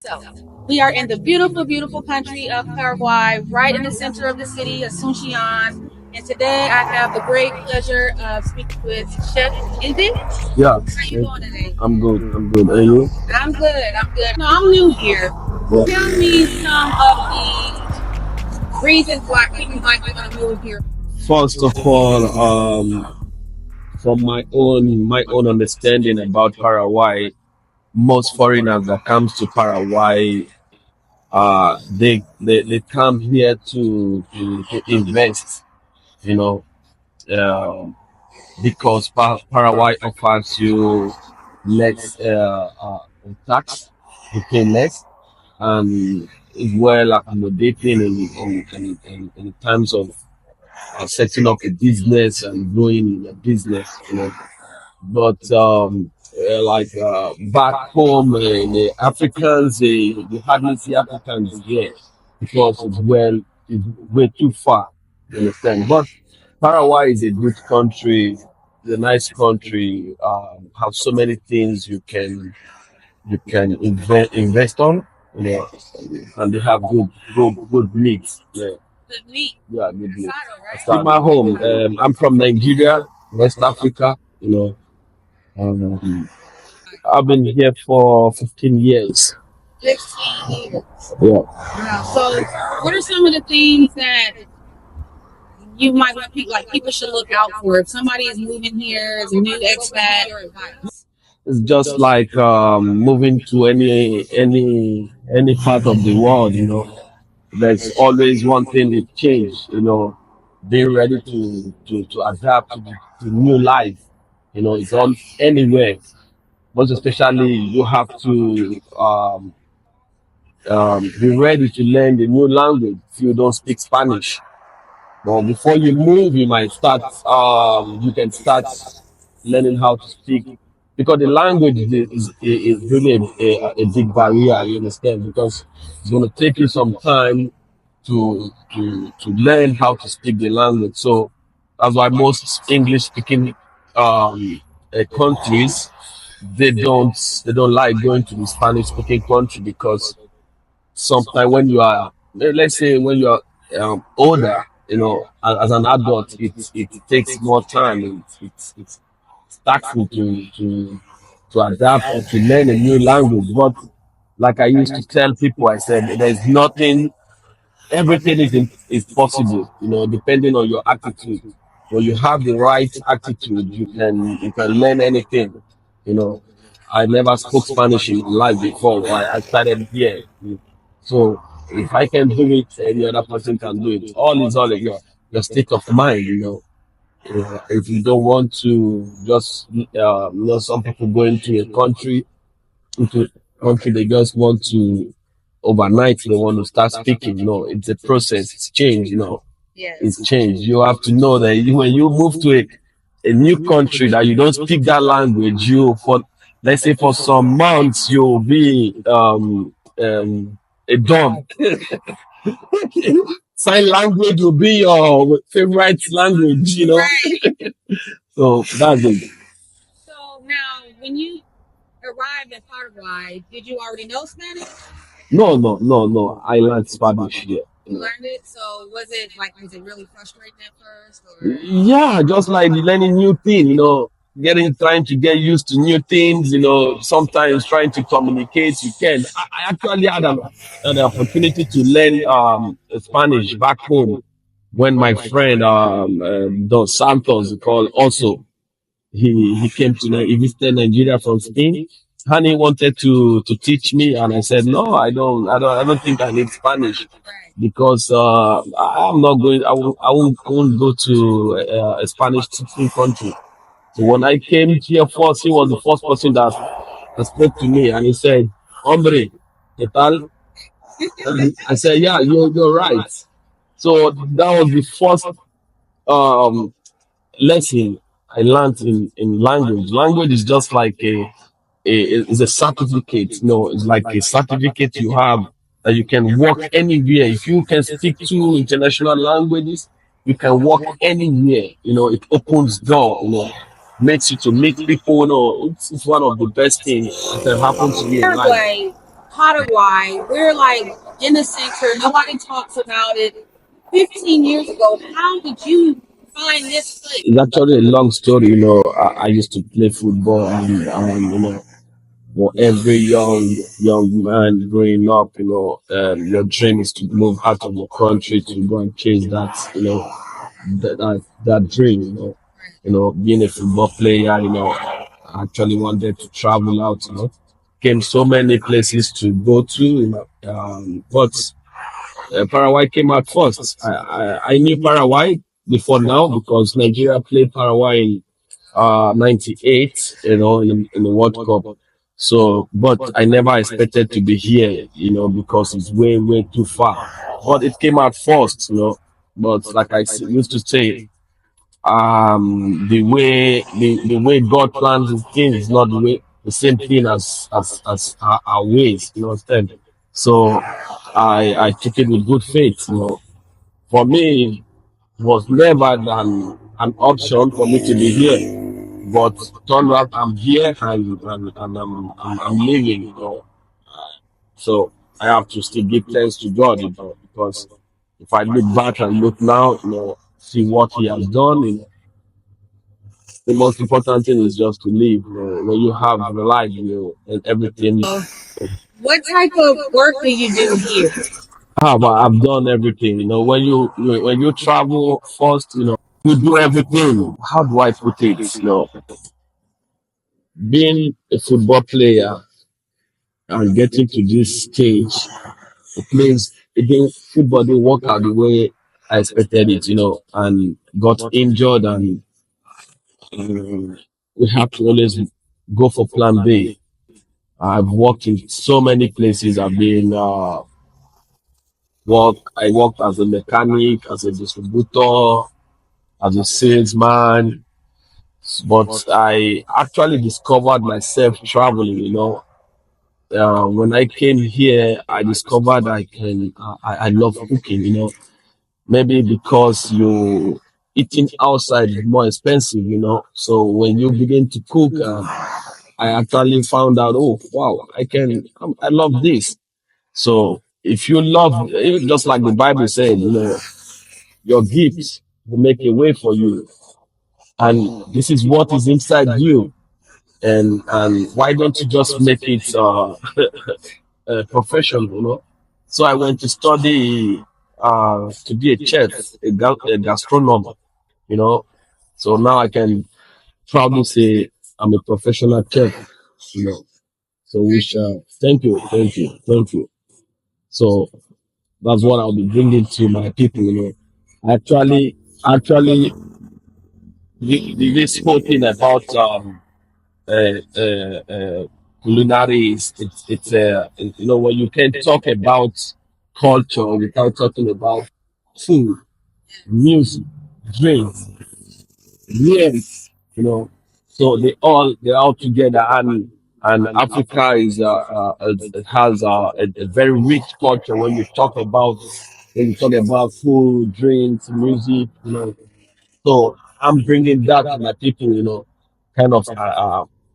So, we are in the beautiful, beautiful country of Paraguay, right in the center of the city, Asuncion. And today I have the great pleasure of speaking with Chef Indy. Yeah, How you doing today? I'm good. I'm good. And you? I'm good. I'm good. No, I'm new here. Yeah. Tell me some of the reasons why people might want to move here. First of all, from my own understanding about Paraguay, most foreigners that comes to Paraguay, they come here to invest. You know, um, because Paraguay offers you less tax, you pay less, and is well accommodating in terms of setting up a business and growing a business, But back home, the Africans, they hardly see Africans here because it's way too far. You understand? But Paraguay is a good country, it's a nice country. Have so many things you can invest on, you know, and they have good needs. Yeah. Good meat. Yeah, good needs. Asado, right? See my home. I'm from Nigeria, West Africa. Um, I've been here for 15 years. 15 years. Yeah. Wow. So, what are some of the things that you might want people like people should look out for if somebody is moving here as a new expat? Your advice. It's just like moving to any part of the world. There's always one thing that change. Being ready to adapt to new life. It's all anywhere. Most especially, you have to be ready to learn the new language if you don't speak Spanish. But before you move, you can start learning how to speak because the language is really a big barrier, you understand? Because it's going to take you some time to learn how to speak the language. So that's why most English speaking countries they don't like going to the Spanish speaking country because sometimes when you are let's say when you are older, as an adult, it takes more time. It's taxing to adapt or to learn a new language. But like I used to tell people, I said there's nothing. Everything is possible. Depending on your attitude. When you have the right attitude, you can learn anything. You know, I never spoke Spanish in my life before. I started here. So if I can do it, any other person can do it. All is all in your state of mind. If you don't want to just, some people go into country, they just want to overnight. They want to start speaking. It's a process. It's change. It's Yes. change. You have to know that when you move to a new country that you don't speak that language, let's say for some months you'll be a dumb. Sign language will be your favorite language. Right. So that's it. So now, when you arrived in Paraguay, did you already know Spanish? No, no, no, no. I learned Spanish here. You learned it. So was it really frustrating at first, or? Yeah, just like learning new thing, trying to get used to new things, sometimes trying to communicate, you can. I actually had an opportunity to learn Spanish back home when my friend Dos Santos called also he came to he visited Nigeria from Spain. And he wanted to teach me, and I said no, I don't think I need Spanish Right. because I'm not going. I won't go to a Spanish speaking country. So when I came here first, he was the first person that spoke to me, and he said, "Hombre, ¿qué tal?" And I said, "Yeah, you're right." So that was the first um, lesson I learned in language. Language is just like is a certificate. No, it's like a certificate you have that you can work anywhere. If you can speak two international languages, you can work anywhere. It opens door. Makes you to meet people. It's one of the best things that can happen to you in life. Paraguay Paraguay. We're like in the center. Nobody talks about it. 15 years ago, how did you find this place? It's actually a long story. I used to play football, and for every young man growing up, your dream is to move out of your country to go and chase that dream. Being a football player, I actually wanted to travel out. Came so many places to go to, but Paraguay came out first. I knew Paraguay before now because Nigeria played Paraguay in 98, in the World Cup. So, but I never expected to be here, because it's way, way too far. But it came out first. But like used to say, the way God plans his things is not the same thing as our ways, understand? So I took it with good faith. For me, it was never an option for me to be here. But turned out I'm here, and I'm living. So I have to still give thanks to God, because if I look back and look now, see what He has done. The most important thing is just to live. When you have the life, and everything. What type of work do you do here? I've done everything. When you travel first, you do everything. How do I put it? Being a football player and getting to this stage, it means again football didn't work out the way I expected it, and got injured, and we have to always go for plan B. I've worked in so many places. I worked as a mechanic, as a distributor, as a salesman, but I actually discovered myself traveling, when I came here, I discovered I love cooking, maybe because you eating outside is more expensive, so when you begin to cook, I actually found out, oh wow, I love this. So if you love, just like the Bible said, your gifts will make a way for you, and this is what is inside you, and why don't you just make it professional, So I went to study to be a chef, a gastronomer, you know. So now I can proudly say I'm a professional chef, you know. So we shall thank you. So that's what I'll be bringing to my people, Actually, this whole thing about uh, uh, uh, culinary is when you can talk about culture without talking about food, music, drinks, yes, so they're all together, and Africa it has a very rich culture when you talk about food, drinks, music, so I'm bringing that to my people, kind of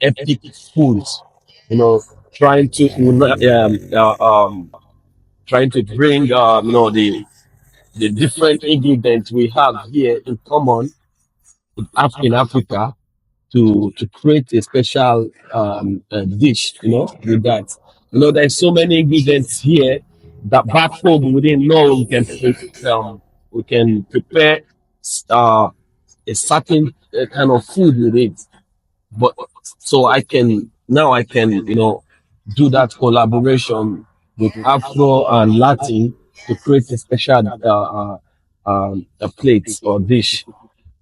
epic foods, you know, trying to trying to bring the different ingredients we have here in common in Africa to create a special dish, with that. There's so many ingredients here that back home we didn't know we can prepare uh, a certain kind of food with it. But so I can do that collaboration with Afro and Latin to create a special a plate or dish.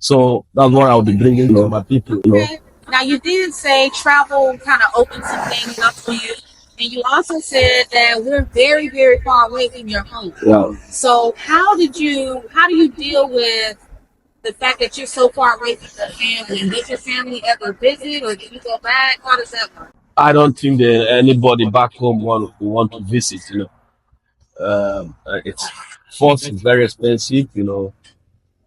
So that's what I'll be bringing to my people. Okay. Now you did say travel kind of opened some things up for you, and you also said that we're very, very far away from your home. Yeah. So how do you deal with the fact that you're so far away from your family? Does your family ever visit, or do you go back? How does that work? I don't think that anybody back home want to visit. It's first it's very expensive,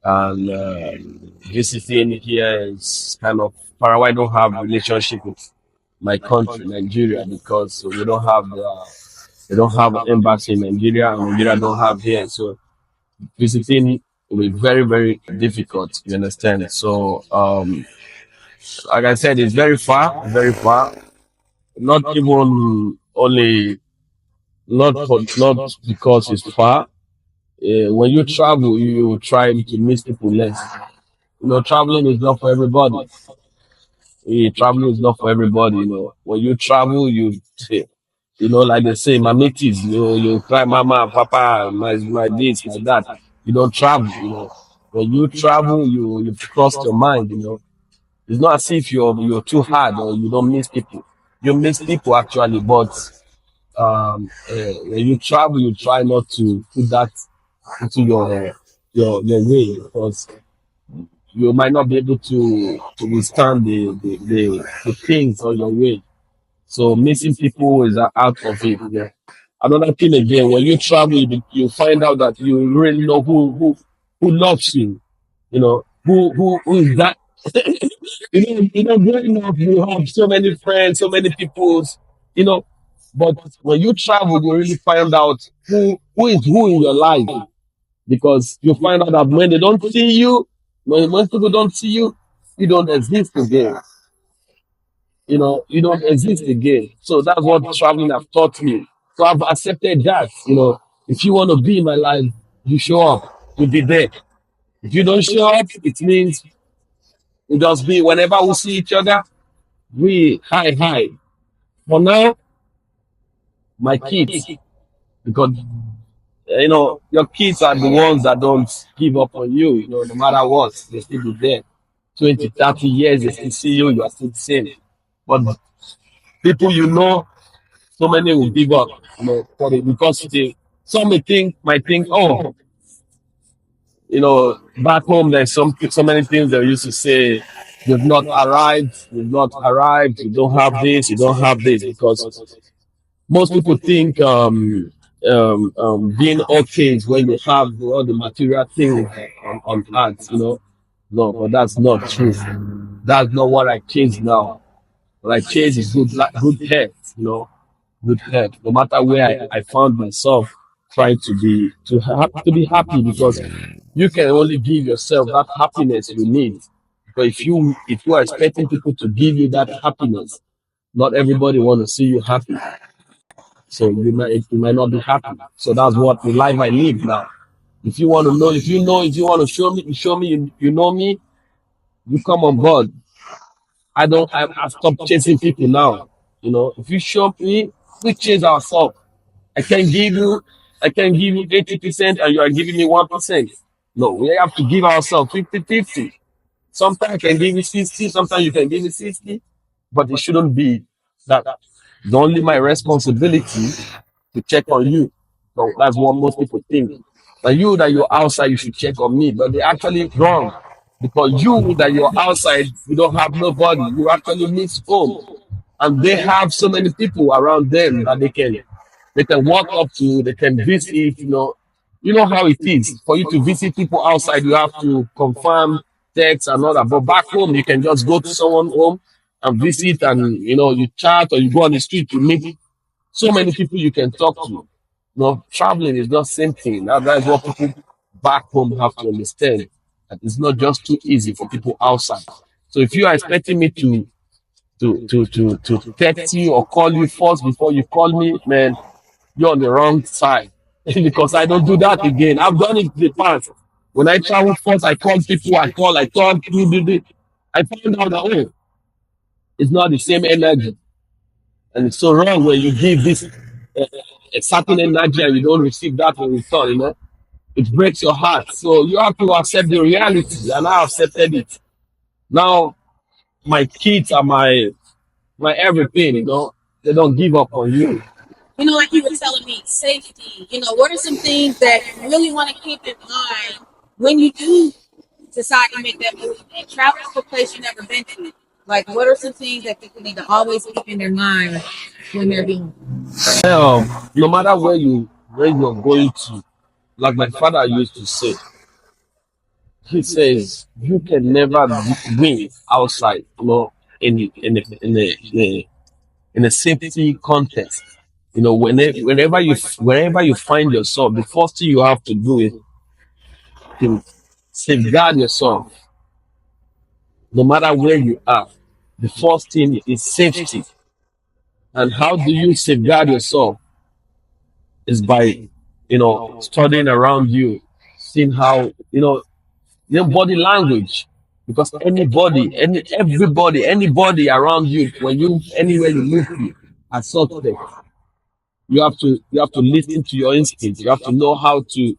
and visiting here is kind of Paraguay don't have relationship with my country, Nigeria, because we don't have They don't have an embassy in Nigeria, and Nigeria don't have here. So visiting will be very, very difficult. You understand? So, like I said, it's very far, very far. Not even only not because it's far. When you travel, you try to miss people less. Traveling is not for everybody. Traveling is not for everybody. When you travel, like they say, my mates, you cry, mama, papa, my this, my that. You don't travel. When you travel, you cross your mind. It's not as if you're too hard or you don't miss people. You miss people actually, but when you travel, you try not to put that into your way because you might not be able to withstand the things on your way. So missing people is out of it. Yeah. Another thing again, when you travel, you find out that you really know who loves you. Who is that? Growing up, you have so many friends, so many people. You know, but when you travel, you really find out who is who in your life because you find out that when they don't see you, when people don't see you, you don't exist again. You don't exist again. So that's what traveling have taught me. So I've accepted that. If you want to be in my life, you show up, you be there. If you don't show up, it means we just be whenever we see each other, we hi hi. For now, my kids, because your kids are the ones that don't give up on you, no matter what, they still be there. 20, 30 years, they still see you, you are still the same. But people so many will give up, because some might think, oh, back home there's so many things they used to say, you've not arrived, you don't have this, you don't have this, because most people think being okay is when you have all the material things on earth, No, but that's not true. That's not what I chase now. What I chase is good health, good health. No matter where I found myself trying to be happy because you can only give yourself that happiness you need. But if you are expecting people to give you that happiness, not everybody want to see you happy. So you might not be happy. So that's what the life I live now. If you want to know, if you want to show me, you know me, you come on board. I've stopped chasing people now. If you show me, we chase ourselves. I can give you, I can give you 80% and you are giving me 1%. No, we have to give ourselves 50-50. Sometimes I can give you 60, sometimes you can give me 60, but it shouldn't be that. It's only my responsibility to check on you. So that's what most people think. That you're outside, you should check on me. But they're actually wrong. Because you that you're outside, you don't have nobody. You actually miss home. And they have so many people around them that they can walk up to, they can visit, You know how it is. For you to visit people outside, you have to confirm text and all that. But back home, you can just go to someone home and visit and you chat or you go on the street to meet so many people you can talk to. Traveling is not same thing. That's what people back home have to understand. That it's not just too easy for people outside. So if you are expecting me to text you or call you first before you call me, man, you're on the wrong side. Because I don't do that again. I've done it in the past. When I travel first, I call people, I talk, I find out that it's not the same energy. And it's so wrong when you give this a certain energy and you don't receive that in return. It breaks your heart. So you have to accept the reality, and I accepted it. Now my kids are my everything. They don't give up on you. Like you were telling me, safety. What are some things that you really want to keep in mind when you do decide to make that move and travel to a place you've never been to? Like, what are some things that people need to always keep in their mind when they're doing No matter where you're going to, like my father used to say, he says you can never win outside, in a safety contest. Whenever you find yourself, the first thing you have to do is to safeguard yourself, no matter where you are. The first thing is safety. And how do you safeguard yourself? Is by, studying around you, seeing how, your body language. Because anybody around you, anywhere you move to, are suspect. You have to listen to your instinct. You have to know how to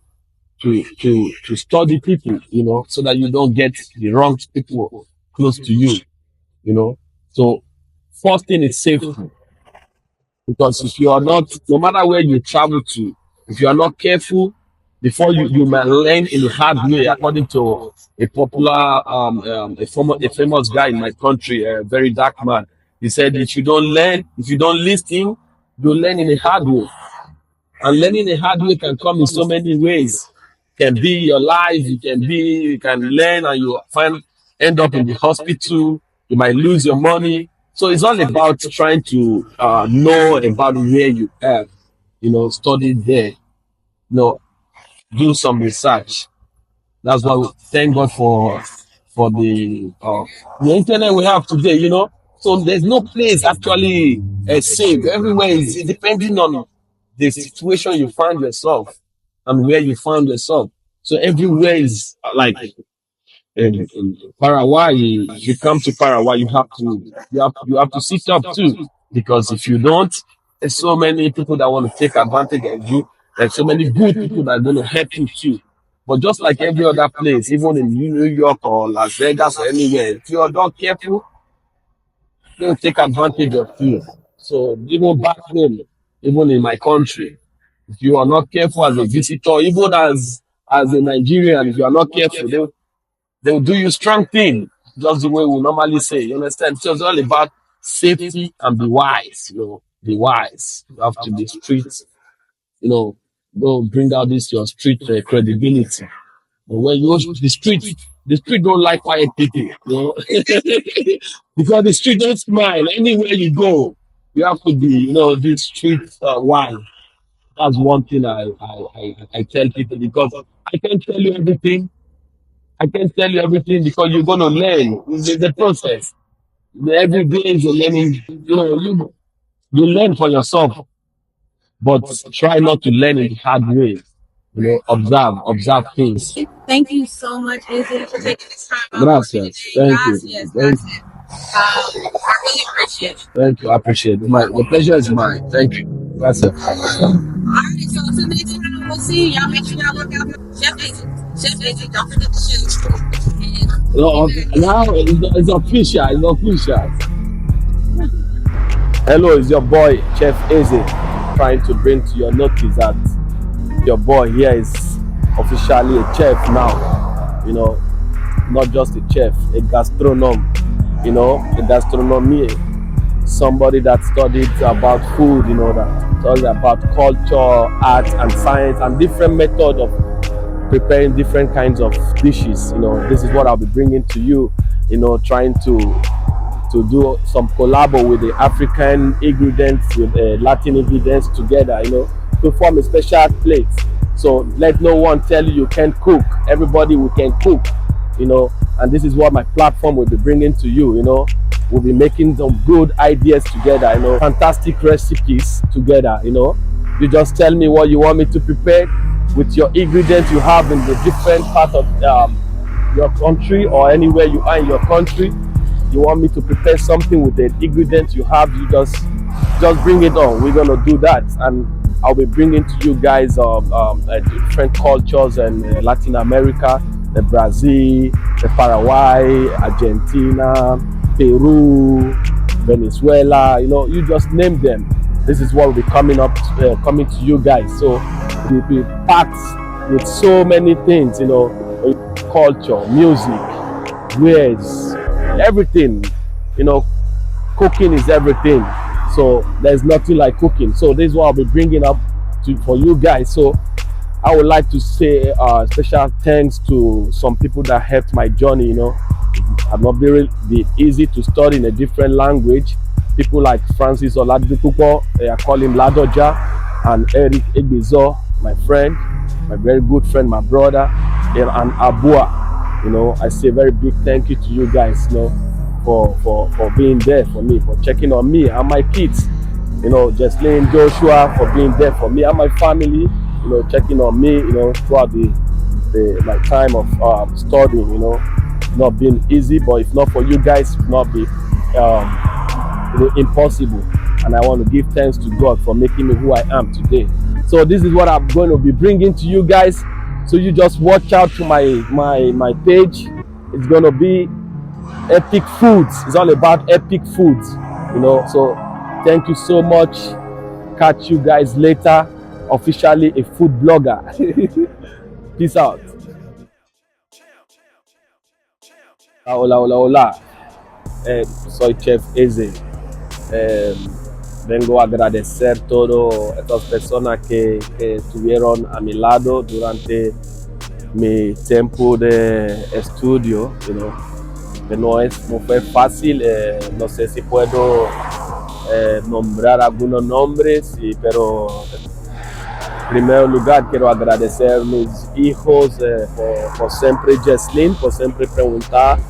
study people, so that you don't get the wrong people close to you, you know. So first thing is safety, because if you are not, no matter where you travel to, if you are not careful, before you might learn in a hard way, according to a popular a famous guy in my country, a very dark man. He said, if you don't listen, you learn in a hard way. And learning a hard way can come in so many ways. Can be your life, you can learn and you end up in the hospital, you might lose your money. So it's all about trying to know about where you are, study there, do some research. That's why we thank God for the internet we have today, So there's no place actually safe. Everywhere is depending on the situation you find yourself and where you found yourself. So everywhere is like in Paraguay. If you come to Paraguay, you have to sit up too, because if you don't, there's so many people that want to take advantage of you. There's so many good people that are going to help you too. But just like every other place, even in New York or Las Vegas or anywhere, if you're not careful, they'll take advantage of you. So even back home, even in my country, if you are not careful as a visitor, even as a Nigerian, if you are not careful, they'll do you strong thing, just the way we normally say. You understand? So it's all about safety and be wise. Be wise. You have to be street. You know, don't bring out this your street credibility. But when you go to the street don't like quiet people. Because the street don't smile anywhere you go. You have to be, this street wise. That's one thing I tell people, because I can't tell you everything. I can't tell you everything because you're gonna learn. It's a process. Every day is a learning. You learn for yourself, but try not to learn in the hard way. Observe things. Thank you so much, Izzy, for taking this time out. Gracias. Thank you. Gracias, Thank gracias. I really appreciate it. Thank you. I appreciate it. The pleasure is mine. Thank you. Gracias. All right, so until next time, we'll see y'all. Make sure y'all look out for Chef Izzy. Chef Izzy, don't forget the shoes. Now it's official. It's official. Hello, it's your boy Chef Eze, trying to bring to your notice that your boy here is officially a chef now. Not just a chef, a gastronom. A gastronomie, somebody that studied about food. That studied about culture, art, and science, and different methods of preparing different kinds of dishes. This is what I'll be bringing to you. Trying to do some collabo with the African ingredients with Latin ingredients together, to form a special plate. So let no one tell you can't cook. Everybody we can cook, and this is what my platform will be bringing to you. We'll be making some good ideas together, fantastic recipes together. You just tell me what you want me to prepare with your ingredients you have in the different part of your country, or anywhere you are in your country. You want me to prepare something with the ingredients you have, you just bring it on. We're gonna do that, and I'll be bringing to you guys different cultures in Latin America, the Brazil, the Paraguay, Argentina, Peru, Venezuela. You just name them. This is what will be coming to you guys. So we'll be packed with so many things. Culture, music, wares, everything. Cooking is everything. So there's nothing like cooking. So this is what I'll be bringing up for you guys. So I would like to say special thanks to some people that helped my journey. It not be easy to study in a different language, people like Francis Oladipupo, I call him Ladoja, and Eric Egbizo, my friend, my very good friend, my brother, and Abua. I say a very big thank you to you guys, for being there for me, for checking on me and my kids. Jesslyn, Joshua, for being there for me and my family, checking on me, throughout my time of studying, not being easy, but if not for you guys, it would not be impossible. And I want to give thanks to God for making me who I am today. So this is what I'm going to be bringing to you guys. So you just watch out to my page. It's going to be epic foods. It's all about epic foods, So thank you so much. Catch you guys later. Officially a food blogger. Peace out. Hola, hola, hola. Soy Chef Eze. Eh, Vengo a agradecer a todas estas personas que estuvieron a mi lado durante mi tiempo de estudio, que no fue fácil. No sé si puedo nombrar algunos nombres, pero en primer lugar quiero agradecer a mis hijos por siempre, Jesslyn, por siempre preguntarme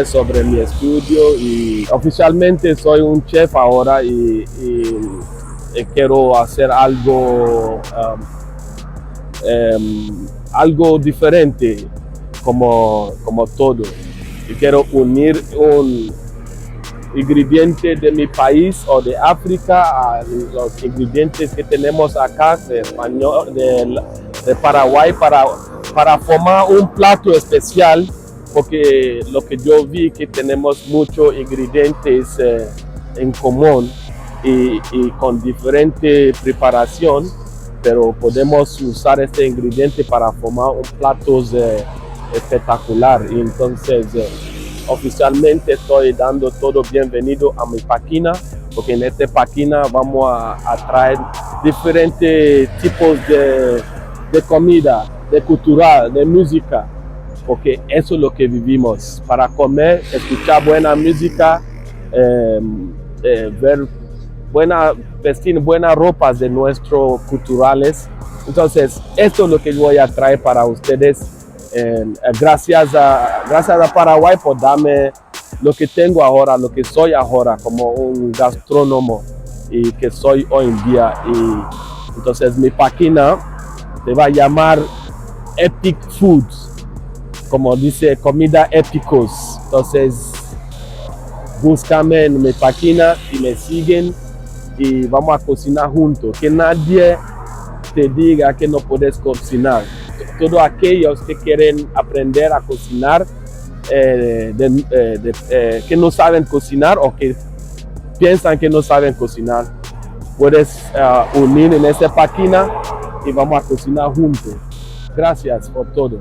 sobre mi estudio, y oficialmente soy un chef ahora y quiero hacer algo diferente como todo. Y quiero unir un ingrediente de mi país o de África a los ingredientes que tenemos acá de Paraguay para formar un plato especial, porque lo que yo vi que tenemos muchos ingredientes en común y con diferente preparación, pero podemos usar este ingrediente para formar un plato espectacular. Y entonces oficialmente estoy dando todo bienvenido a mi página, porque en esta página vamos a traer diferentes tipos de comida, de cultura, de música, porque eso es lo que vivimos, para comer, escuchar buena música, vestir buenas ropas de nuestros culturales. Entonces esto es lo que voy a traer para ustedes. Gracias a Paraguay por darme lo que tengo ahora, lo que soy ahora como un gastrónomo y que soy hoy en día. Y entonces mi página se va a llamar Epic Foods, como dice, comida épicos. Entonces búscame en mi página y me siguen y vamos a cocinar juntos. Que nadie te diga que no puedes cocinar. Todos aquellos que quieren aprender a cocinar, que no saben cocinar o que piensan que no saben cocinar, puedes unir en esta página y vamos a cocinar juntos. Gracias por todo.